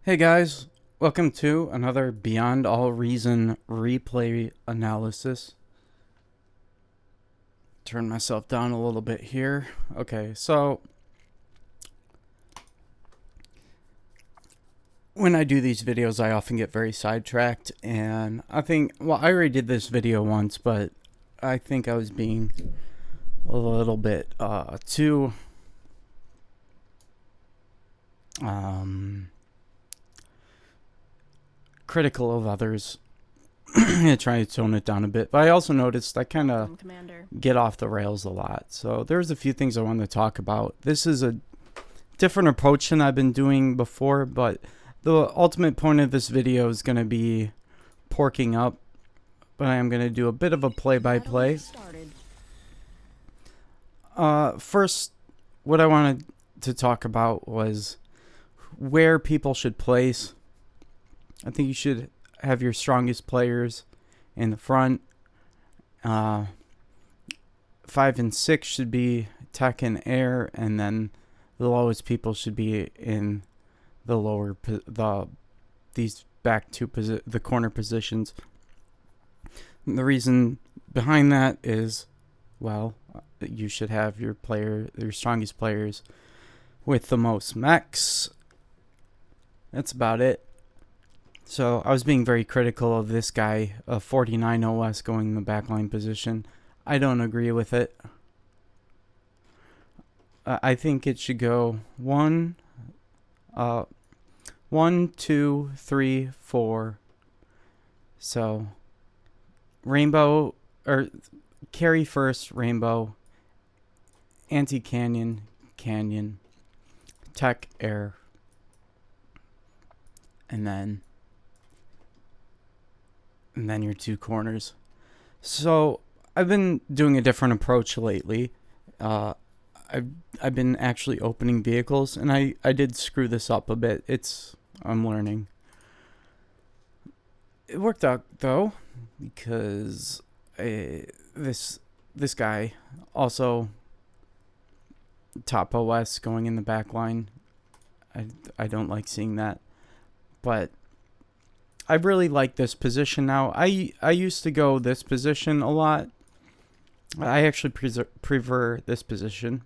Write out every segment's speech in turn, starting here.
Hey guys, welcome to another Beyond All Reason replay analysis. Turn myself down a little bit here. Okay, so when I do these videos, I often get very sidetracked, and I already did this video once, but I think I was being a little bit too critical of others. Try to tone it down a bit, but I also noticed I kind of get off the rails a lot. So there's a few things I want to talk about. This is a different approach than I've been doing before, but the ultimate point of this video is going to be porking up, but I am going to do a bit of a play-by-play. First, what I wanted to talk about was where people should place. I think you should have your strongest players in the front. 5 and 6 should be tech and air, and then the lowest people should be in the lower these back two the corner positions. And the reason behind that is, well, you should have your strongest players with the most mechs. That's about it. So I was being very critical of this guy, a 49 OS going in the backline position. I don't agree with it. I think it should go 1, 2, 3, 4. So Rainbow, or carry first, Rainbow, anti-canyon, canyon, tech, air, and then your two corners. So I've been doing a different approach lately. I've been actually opening vehicles, and I did screw this up a bit. I'm learning. It worked out though, because this guy also top OS going in the back line. I don't like seeing that, but I really like this position now. I used to go this position a lot. I actually prefer this position,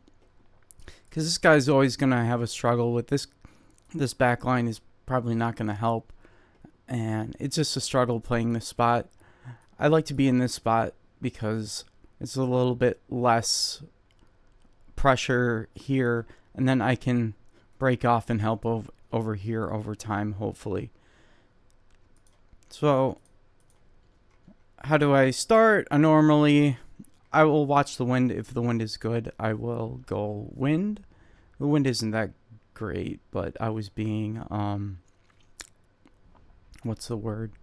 because this guy's always going to have a struggle with this. This back line is probably not going to help, and it's just a struggle playing this spot. I like to be in this spot because it's a little bit less pressure here, and then I can break off and help over here over time, hopefully. So how do I start? I will watch the wind. If the wind is good, I will go wind. The wind isn't that great, but I was being what's the word?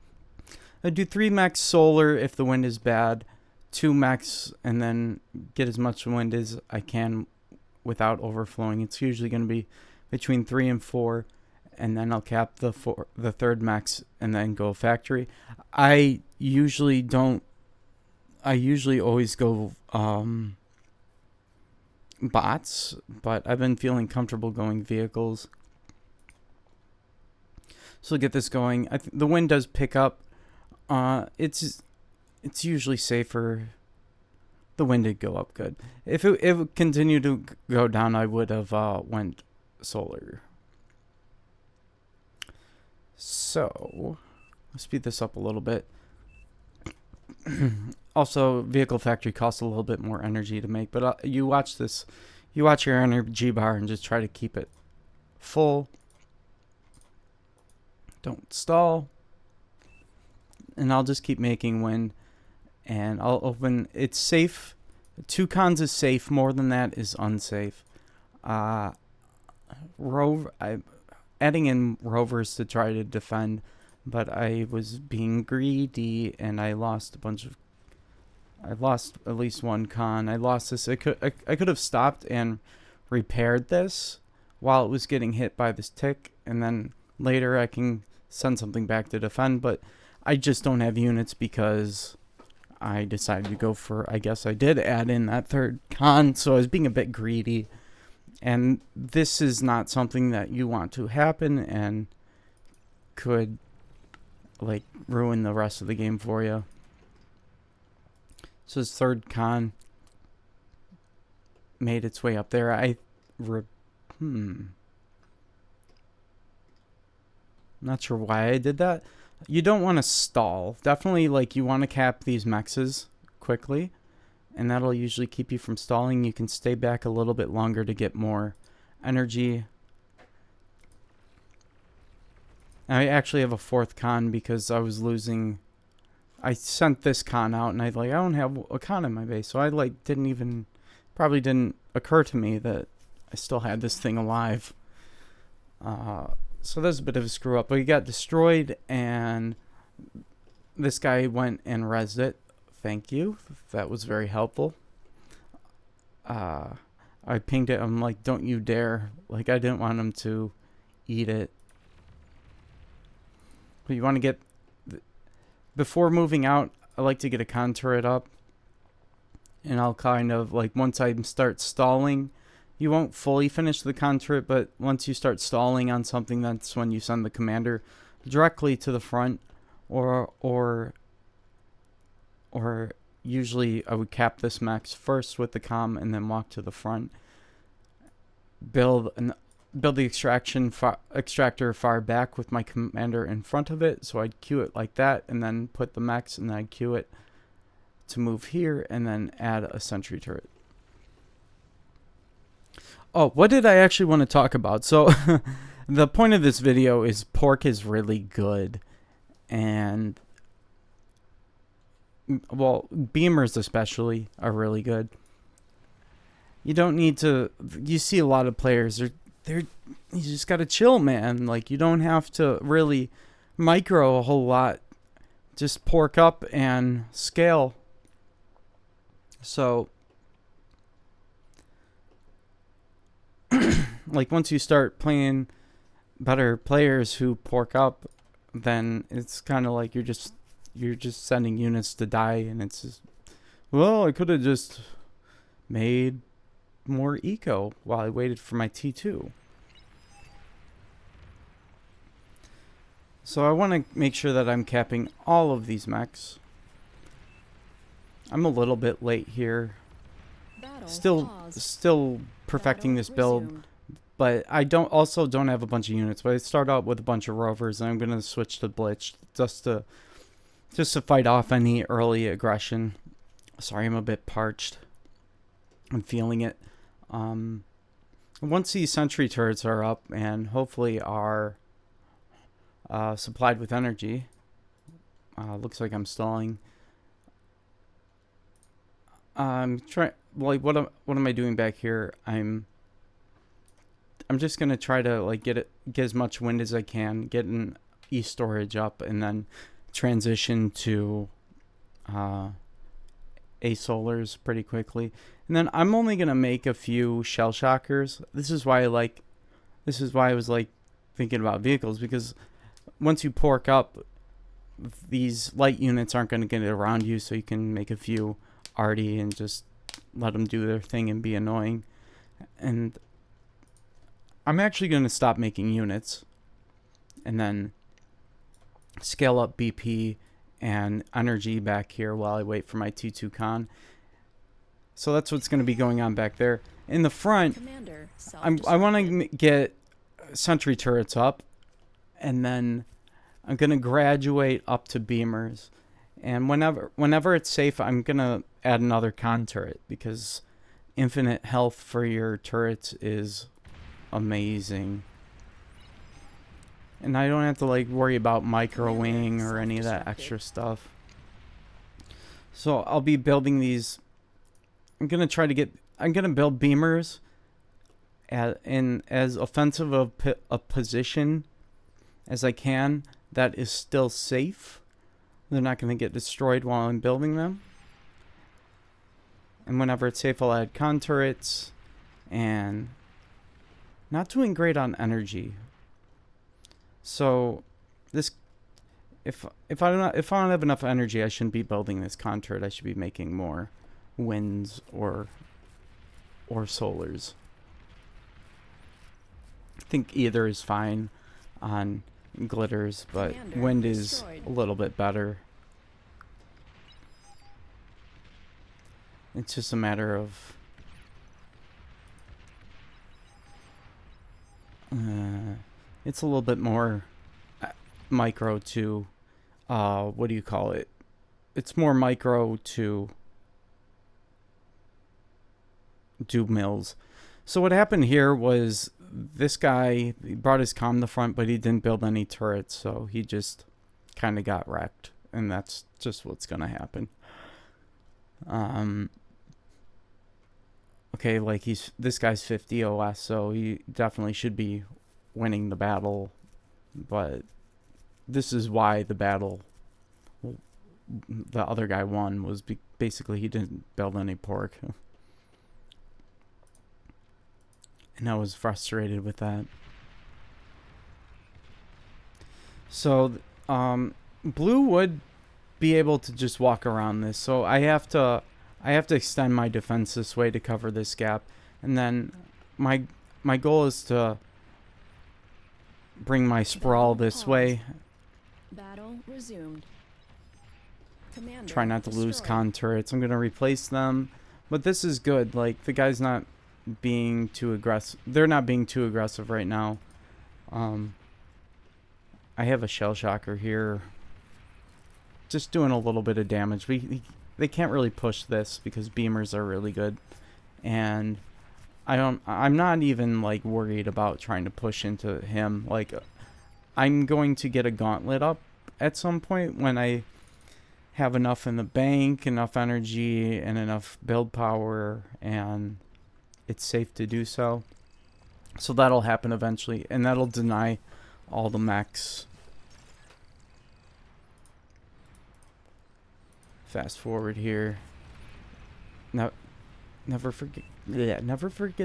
I do 3 max solar if the wind is bad, 2 max, and then get as much wind as I can without overflowing. It's usually going to be between 3 and 4, and then I'll cap the third max and then go factory. I usually always go bots, but I've been feeling comfortable going vehicles. So get this going. The wind does pick up. It's usually safer. The wind did go up good. If it continued to go down, I would have went solar. So let's speed this up a little bit. Also, vehicle factory costs a little bit more energy to make, but you watch your energy bar and just try to keep it full. Don't stall. And I'll just keep making wind, and I'll open. It's safe. 2 cons is safe. More than that is unsafe. I'm adding in rovers to try to defend, but I was being greedy, and I lost at least 1 con. I lost this. I could have stopped and repaired this while it was getting hit by this tick, and then later I can send something back to defend, but I just don't have units because I decided to go for, I guess I did add in that 3rd con, so I was being a bit greedy. And this is not something that you want to happen, and could like ruin the rest of the game for you. So his third con made its way up there. Not sure why I did that. You don't want to stall. Definitely, like, you want to cap these mexes quickly, and that'll usually keep you from stalling. You can stay back a little bit longer to get more energy. I actually have a fourth con because I was losing. I sent this con out, and I don't have a con in my base, so I probably didn't occur to me that I still had this thing alive. So there's a bit of a screw up, but he got destroyed, and this guy went and rezzed it. Thank you. That was very helpful. I pinged it. I'm like, don't you dare. Like, I didn't want him to eat it. But you want to get... Before moving out, I like to get a con turret up. And I'll kind of, like, once I start stalling... You won't fully finish the con turret, but once you start stalling on something, that's when you send the commander directly to the front, or usually I would cap this max first with the comm and then walk to the front. Build the extractor far back with my commander in front of it, so I'd queue it like that, and then put the max, and then I'd queue it to move here, and then add a sentry turret. Oh, what did I actually want to talk about? So, the point of this video is pork is really good. And, well, beamers especially are really good. You don't need to... You see a lot of players, you just gotta chill, man. Like, you don't have to really micro a whole lot. Just pork up and scale. So... Like, once you start playing better players who pork up, then it's kind of like you're just sending units to die, and it's just, well, I could have just made more eco while I waited for my T2. So I want to make sure that I'm capping all of these mechs. I'm a little bit late here. Still perfecting this build. But I don't have a bunch of units. But I start out with a bunch of rovers, and I'm gonna switch to Blitz just to fight off any early aggression. Sorry, I'm a bit parched. I'm feeling it. Once these sentry turrets are up and hopefully are supplied with energy, looks like I'm stalling. I'm trying. Like, what am I doing back here? I'm just gonna try to like get as much wind as I can, get an e-storage up, and then transition to a-solars pretty quickly. And then I'm only gonna make a few shell shockers. This is why I was like thinking about vehicles, because once you pork up, these light units aren't gonna get around you, so you can make a few arty and just let them do their thing and be annoying. And I'm actually going to stop making units and then scale up BP and energy back here while I wait for my T2 con. So that's what's going to be going on back there. In the front, I want to get sentry turrets up, and then I'm going to graduate up to beamers. And whenever it's safe, I'm going to add another con turret, because infinite health for your turrets is amazing. And I don't have to like worry about microwing or any of that extra stuff. So I'll be building these. I'm going to build beamers in as offensive a position as I can that is still safe. They're not going to get destroyed while I'm building them. And whenever it's safe, I'll add con turrets. And not doing great on energy. So this, if I don't have enough energy, I shouldn't be building this con turret. I should be making more winds or solars. I think either is fine on glitters, but Commander wind is destroyed. a little bit better. It's just a matter of it's a little bit more micro to what do you call it? It's more micro to do mills. So what happened here was this guy, he brought his comm to the front, but he didn't build any turrets, so he just kind of got wrecked, and that's just what's gonna happen. Okay, like this guy's 50 OS, so he definitely should be winning the battle, but this is why the other guy won, was basically he didn't build any pork. And I was frustrated with that. So, blue would be able to just walk around this. So I have to extend my defense this way to cover this gap, and then my goal is to bring my sprawl this way. Battle resumed. Commander Try not to lose destroyed. con turrets. I'm gonna replace them, but this is good. Like, the guy's not being too aggressive. They're not being too aggressive right now. I have a shell shocker here, just doing a little bit of damage. They can't really push this because beamers are really good, and I'm not even like worried about trying to push into him. Like, I'm going to get a gauntlet up at some point when I have enough in the bank, enough energy, and enough build power, and it's safe to do so. So that'll happen eventually, and that'll deny all the mechs. Fast forward here. Now, never forget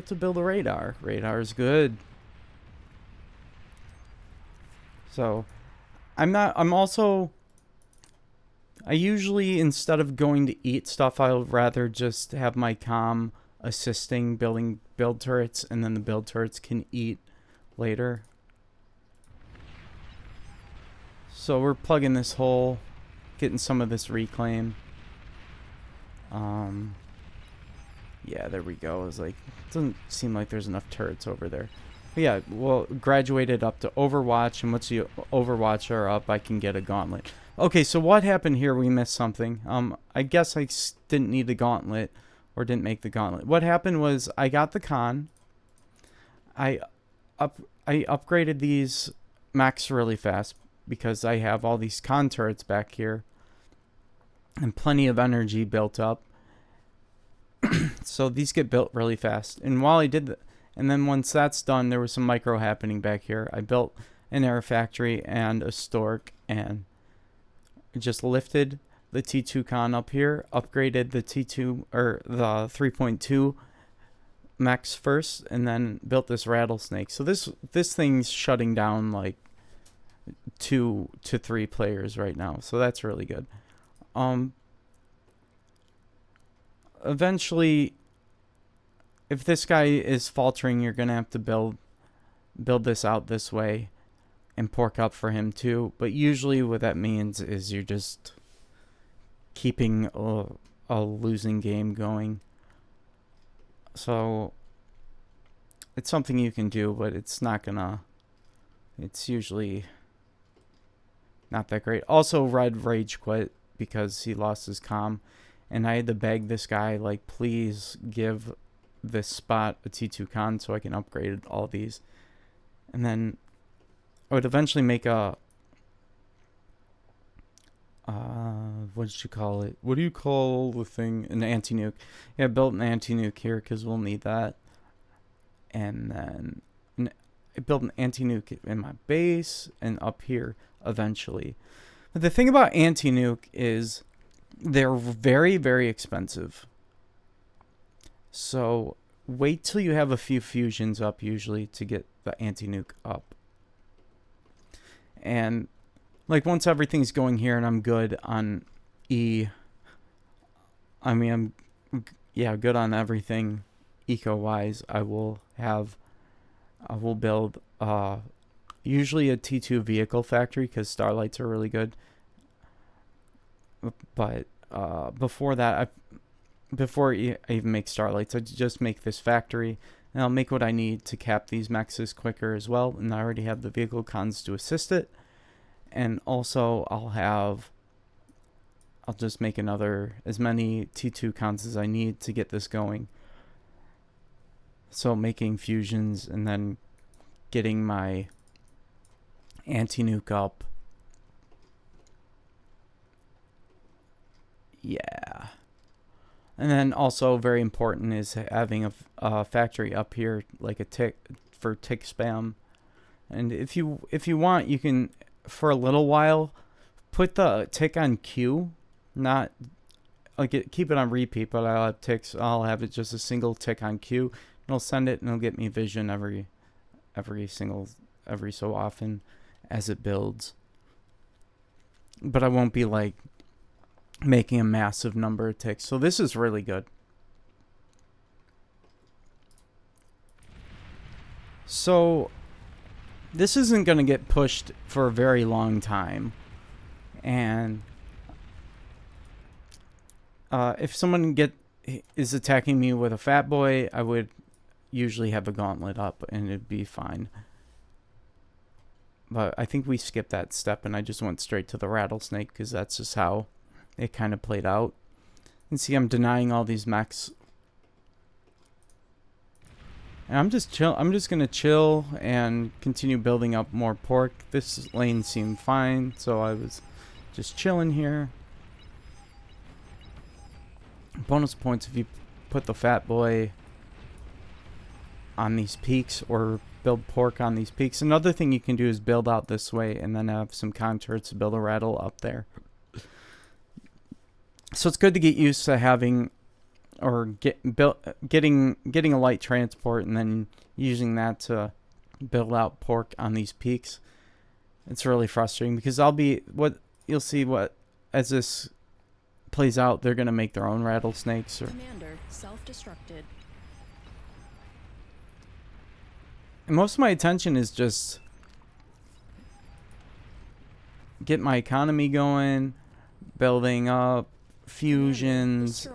to build a radar. Radar is good. So, I usually, instead of going to eat stuff, I'll rather just have my comm assisting build turrets, and then the build turrets can eat later. So we're plugging this hole, getting some of this reclaim. Yeah, there we go. It's like, it doesn't seem like there's enough turrets over there. But yeah, well, graduated up to Overwatch, and once the Overwatch are up, I can get a gauntlet. Okay, so what happened here? We missed something. I guess I didn't need the gauntlet, or didn't make the gauntlet. What happened was I got the con. I upgraded these mechs really fast because I have all these con turrets back here and plenty of energy built up. So these get built really fast. And while I did that, and then once that's done, there was some micro happening back here. I built an air factory and a stork, and just lifted the T2 con up here, upgraded the T2 or the 3.2 mechs first, and then built this rattlesnake. So this thing's shutting down like 2 to 3 players right now. So that's really good. Eventually, if this guy is faltering, you're gonna have to build this out this way and pork up for him too. But usually what that means is you're just keeping a losing game going. So it's something you can do, but it's usually not that great. Also, Red rage quit because he lost his comm, and I had to beg this guy, like, please give this spot a T2 con so I can upgrade all these. And then I would eventually make a what did you call it? What do you call the thing? An anti-nuke. Yeah, I built an anti-nuke here because we'll need that. And then I built an anti-nuke in my base and up here eventually. But the thing about anti-nuke is they're very, very expensive. So wait till you have a few fusions up usually to get the anti-nuke up. And like once everything's going here and I'm good on E, I mean, I'm good on everything eco-wise. I will build usually a T2 vehicle factory because starlights are really good. But before that, before I even make starlights, I just make this factory, and I'll make what I need to cap these mexes quicker as well. And I already have the vehicle cons to assist it. And also I'll just make as many T2 cons as I need to get this going. So making fusions and then getting my anti-nuke up. Yeah. And then also very important is having a factory up here, like a tick for tick spam. And if you want, you can, for a little while, put the tick on Q, not like keep it on repeat, but I'll have ticks. I'll have it just a single tick on Q, and it'll send it, and it'll get me vision every so often as it builds. But I won't be like making a massive number of ticks. So this is really good. So this isn't going to get pushed for a very long time. And if someone is attacking me with a fat boy, I would usually have a gauntlet up and it'd be fine. But I think we skipped that step and I just went straight to the rattlesnake because that's just how it kind of played out. And see, I'm denying all these mechs. And I'm just gonna chill and continue building up more pork. This lane seemed fine, so I was just chilling here. Bonus points if you put the fat boy on these peaks or build pork on these peaks. Another thing you can do is build out this way and then have some contours to build a rattle up there. So it's good to get used to having or getting a light transport and then using that to build out pork on these peaks. It's really frustrating because you'll see as this plays out, they're gonna make their own rattlesnakes. Commander self-destructed. And most of my attention is just get my economy going, building up fusions.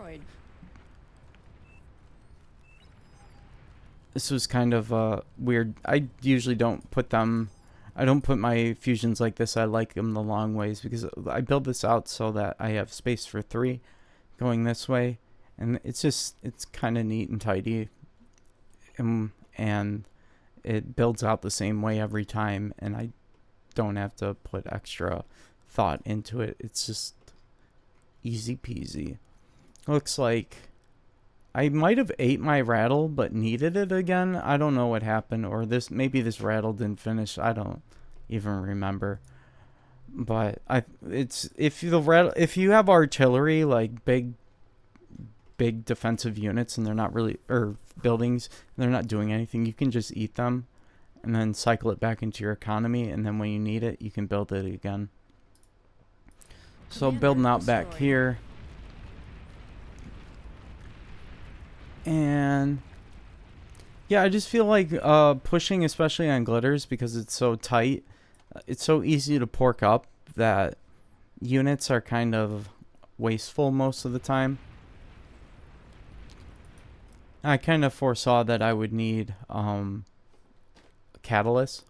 This was kind of weird. I usually don't put my fusions like this. I like them the long ways because I build this out so that I have space for 3 going this way. And it's kind of neat and tidy. And it builds out the same way every time. And I don't have to put extra thought into it. It's just easy peasy. Looks like I might have ate my rattle but needed it again. I don't know what happened, or maybe this rattle didn't finish. I don't even remember. But if you have artillery, like big defensive units, and they're not really, or buildings, and they're not doing anything, you can just eat them and then cycle it back into your economy, and then when you need it, you can build it again. So building out back here. And yeah, I just feel like pushing, especially on glitters, because it's so tight, it's so easy to pork up that units are kind of wasteful most of the time. I kind of foresaw that I would need catalyst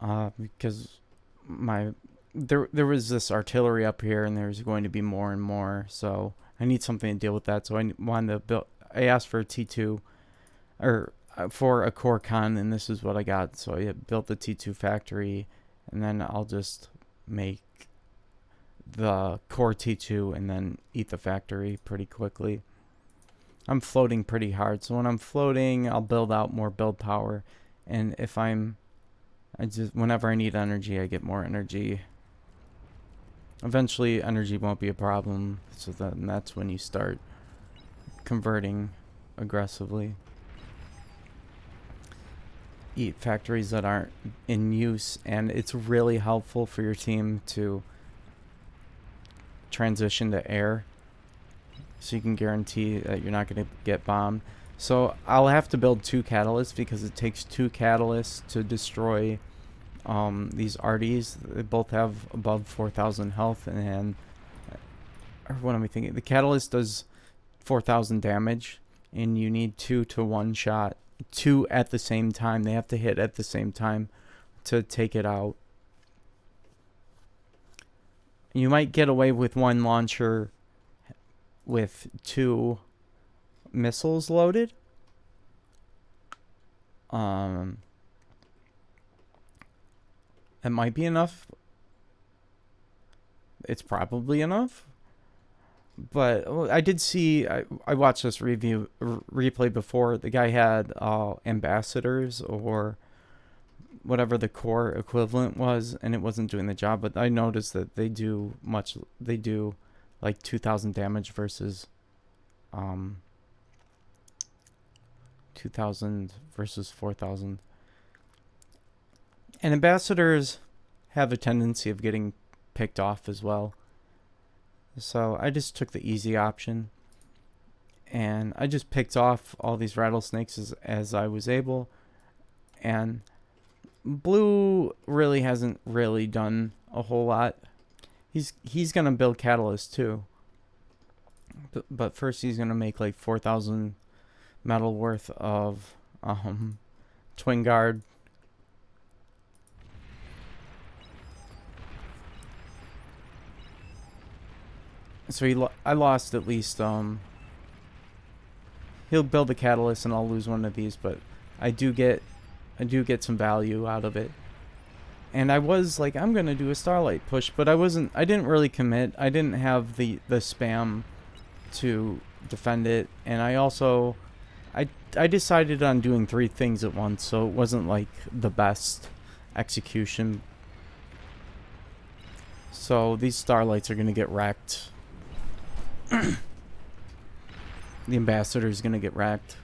because there was this artillery up here, and there's going to be more and more, so I need something to deal with that. So I wanted to build. I asked for a T2, or for a core con, and this is what I got. So I built the T2 factory, and then I'll just make the core T2 and then eat the factory pretty quickly. I'm floating pretty hard, so when I'm floating, I'll build out more build power, and whenever I need energy, I get more energy. Eventually, energy won't be a problem, so then that's when you start converting aggressively. Eat factories that aren't in use, and it's really helpful for your team to transition to air, so you can guarantee that you're not going to get bombed. So I'll have to build 2 catalysts because it takes 2 catalysts to destroy these Arties. They both have above 4,000 health, and or what am I thinking? The catalyst does 4,000 damage, and you need 2 to one shot, 2 at the same time. They have to hit at the same time to take it out. You might get away with one launcher with 2 missiles loaded. It might be enough. It's probably enough. But I did see, I watched this replay before. The guy had ambassadors or whatever the core equivalent was, and it wasn't doing the job. But I noticed that they do like 2,000 damage versus 2,000 versus 4,000. And ambassadors have a tendency of getting picked off as well. So I just took the easy option. And I just picked off all these rattlesnakes as I was able. And blue really hasn't really done a whole lot. He's going to build catalyst too. But first he's going to make like 4,000 metal worth of twin guard. So I lost at least he'll build a catalyst and I'll lose one of these, but I do get some value out of it. And I was like, I'm gonna do a Starlight push, but I didn't really commit. I didn't have the spam to defend it, and I decided on doing 3 things at once, so it wasn't like the best execution. So these Starlights are gonna get wrecked. The ambassador is gonna get wrecked.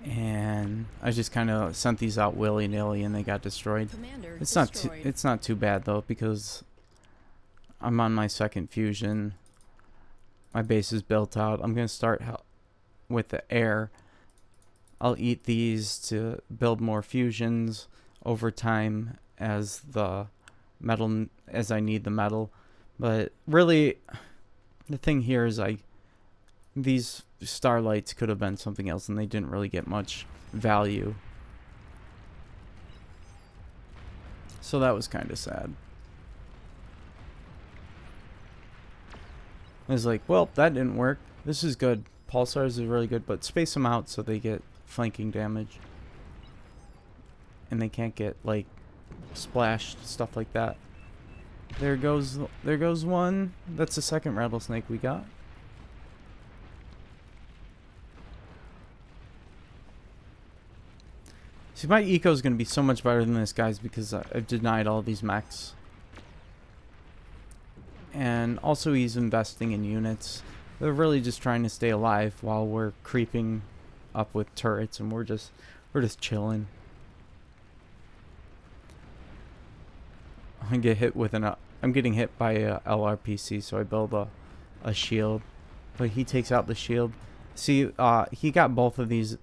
And I just kind of sent these out willy-nilly and they got destroyed. Commander It's destroyed. not too bad though, because I'm on my second fusion. My base is built out. I'm going to start with the air. I'll eat these to build more fusions over time as I need the metal. But really the thing here is these Starlights could have been something else and they didn't really get much value. So that was kind of sad. I was like, well, that didn't work. This is good. Pulsars is really good, but space them out so they get flanking damage. And they can't get, like, splashed, stuff like that. There goes one. That's the second rattlesnake we got. See, my eco is going to be so much better than this guy's because I've denied all these mechs. And also he's investing in units. They're really just trying to stay alive while we're creeping up with turrets, and we're just chilling. I'm getting hit by a LRPC, so I build a shield, but he takes out the shield. See, he got both of these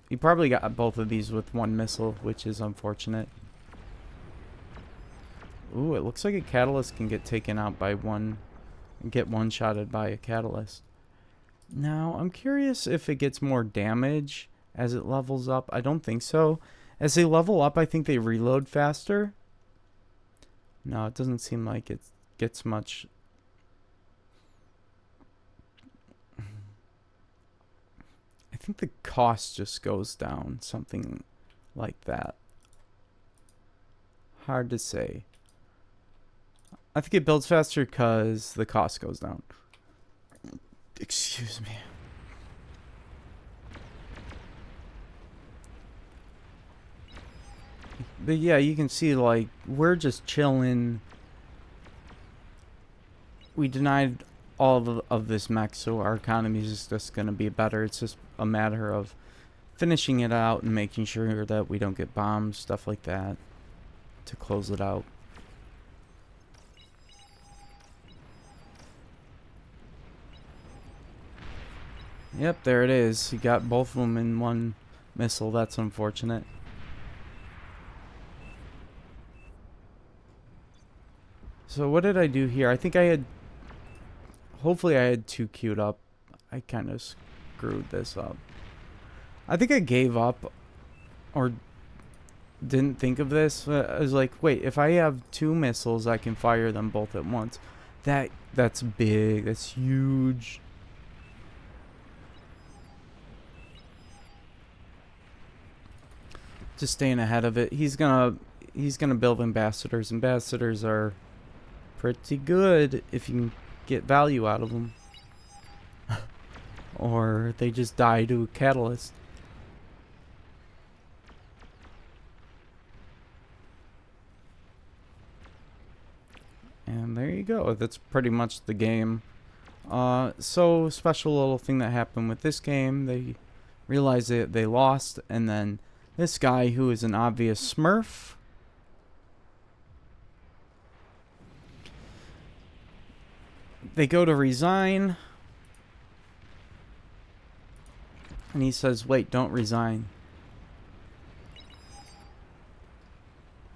he probably got both of these with one missile, which is unfortunate. Ooh, it looks like a catalyst can get taken out by get one-shotted by a catalyst. Now, I'm curious if it gets more damage as it levels up. I don't think so. As they level up, I think they reload faster. No, it doesn't seem like it gets much. I think the cost just goes down, something like that. Hard to say. I think it builds faster because the cost goes down. Excuse me. But yeah, you can see, like, we're just chilling. We denied all of this mech, so our economy is just going to be better. It's just a matter of finishing it out and making sure that we don't get bombed, stuff like that, to close it out. Yep, there it is. He got both of them in one missile. That's unfortunate. So what did I do here? I think I had... Hopefully I had 2 queued up. I kind of screwed this up. I think I gave up or didn't think of this. I was like, wait, if I have 2 missiles, I can fire them both at once. That's big. That's huge. Just staying ahead of it. He's gonna build ambassadors. Ambassadors are pretty good if you can get value out of them. Or they just die to a catalyst. And there you go. That's pretty much the game. So special little thing that happened with this game. They realized that they lost, and then this guy, who is an obvious Smurf, they go to resign, and he says, wait, don't resign.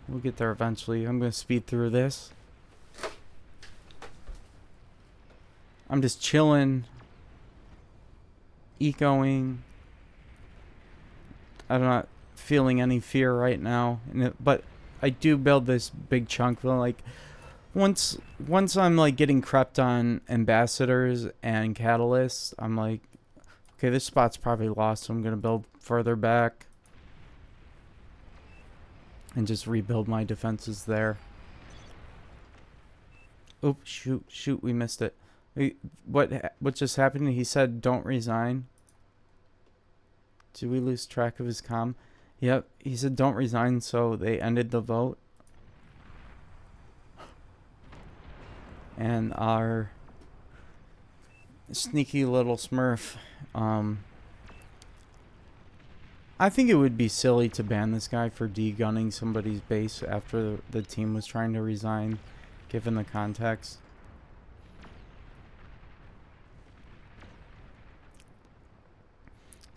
We'll get there eventually. I'm going to speed through this. I'm just chilling, ecoing. I'm not feeling any fear right now, but I do build this big chunk. Like once I'm like getting crept on ambassadors and catalysts, I'm like, okay, this spot's probably lost, so I'm gonna build further back and just rebuild my defenses there. Oops, shoot, we missed it. What just happened? He said, "Don't resign." Did we lose track of his comm? Yep, he said, "Don't resign," so they ended the vote. And our sneaky little Smurf, I think it would be silly to ban this guy for de-gunning somebody's base after the team was trying to resign, given the context.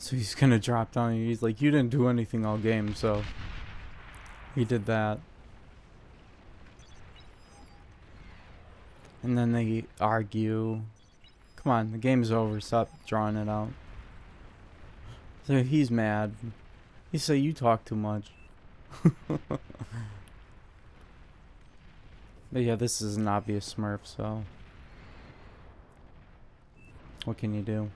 So he's gonna drop down and he's like, you didn't do anything all game, so he did that. And then they argue. Come on, the game's over, stop drawing it out. So he's mad. He said, you talk too much. But yeah, this is an obvious Smurf, so what can you do?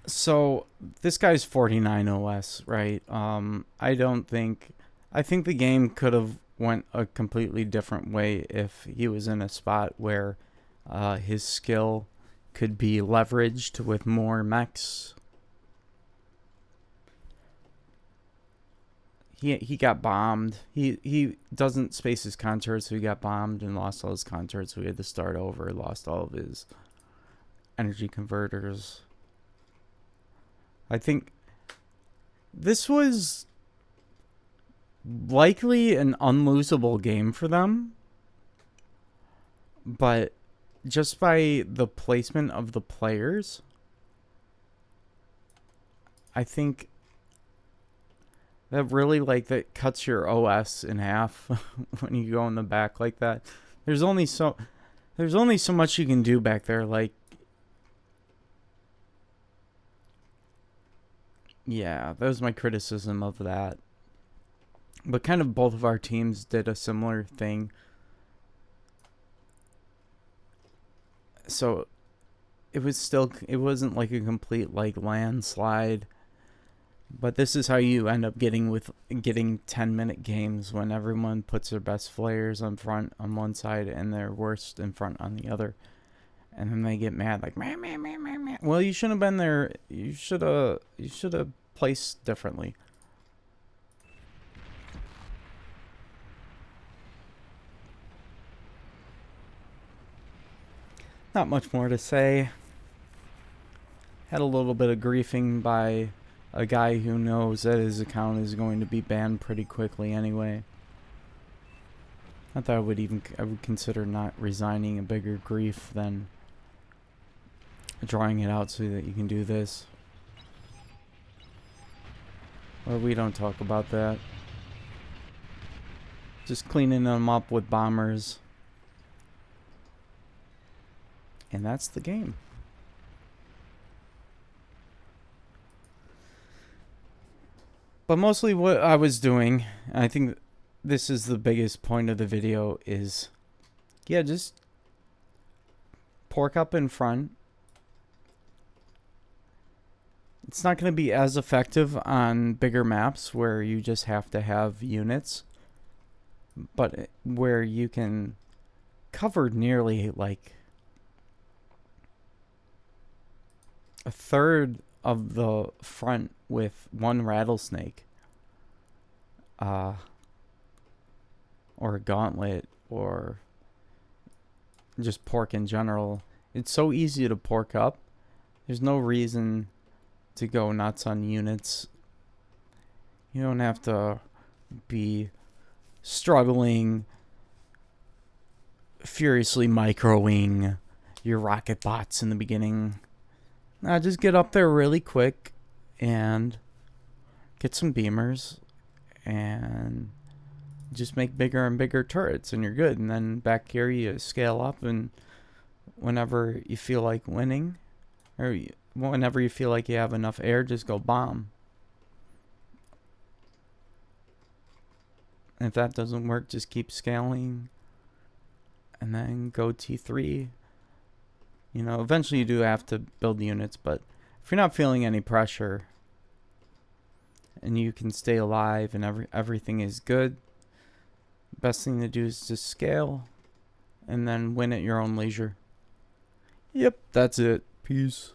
So this guy's 49 OS, right? I think the game could have went a completely different way if he was in a spot where his skill could be leveraged with more mechs. He got bombed. He doesn't space his contours, so he got bombed and lost all his contours, so he had to start over, lost all of his energy converters. I think this was likely an unlosable game for them, but just by the placement of the players, I think that really that cuts your OS in half when you go in the back like that. There's only so much you can do back there. Like, yeah, that was my criticism of that. But kind of both of our teams did a similar thing. So it wasn't like a complete like landslide. But this is how you end up getting 10-minute games when everyone puts their best players on front on one side and their worst in front on the other. And then they get mad, like, meh, meh, meh, meh, meh. Well, you shouldn't have been there. You should have placed differently. Not much more to say. Had a little bit of griefing by a guy who knows that his account is going to be banned pretty quickly anyway. Not that I would consider not resigning a bigger grief than drawing it out so that you can do this. Well, we don't talk about that. Just cleaning them up with bombers. And that's the game. But mostly what I was doing, and I think this is the biggest point of the video, is, yeah, just pork up in front. It's not going to be as effective on bigger maps where you just have to have units, but where you can cover nearly like a third of the front with one rattlesnake, or a gauntlet, or just pork in general. It's so easy to pork up. There's no reason to go nuts on units. You don't have to be struggling, furiously microing your rocket bots in the beginning. Nah, just get up there really quick and get some beamers and just make bigger and bigger turrets and you're good. And then back here you scale up, and whenever you feel like winning, or whenever you feel like you have enough air, just go bomb. And if that doesn't work, just keep scaling and then go T3. You know, eventually you do have to build units, but if you're not feeling any pressure and you can stay alive and everything is good, best thing to do is just scale and then win at your own leisure. Yep, that's it. Peace.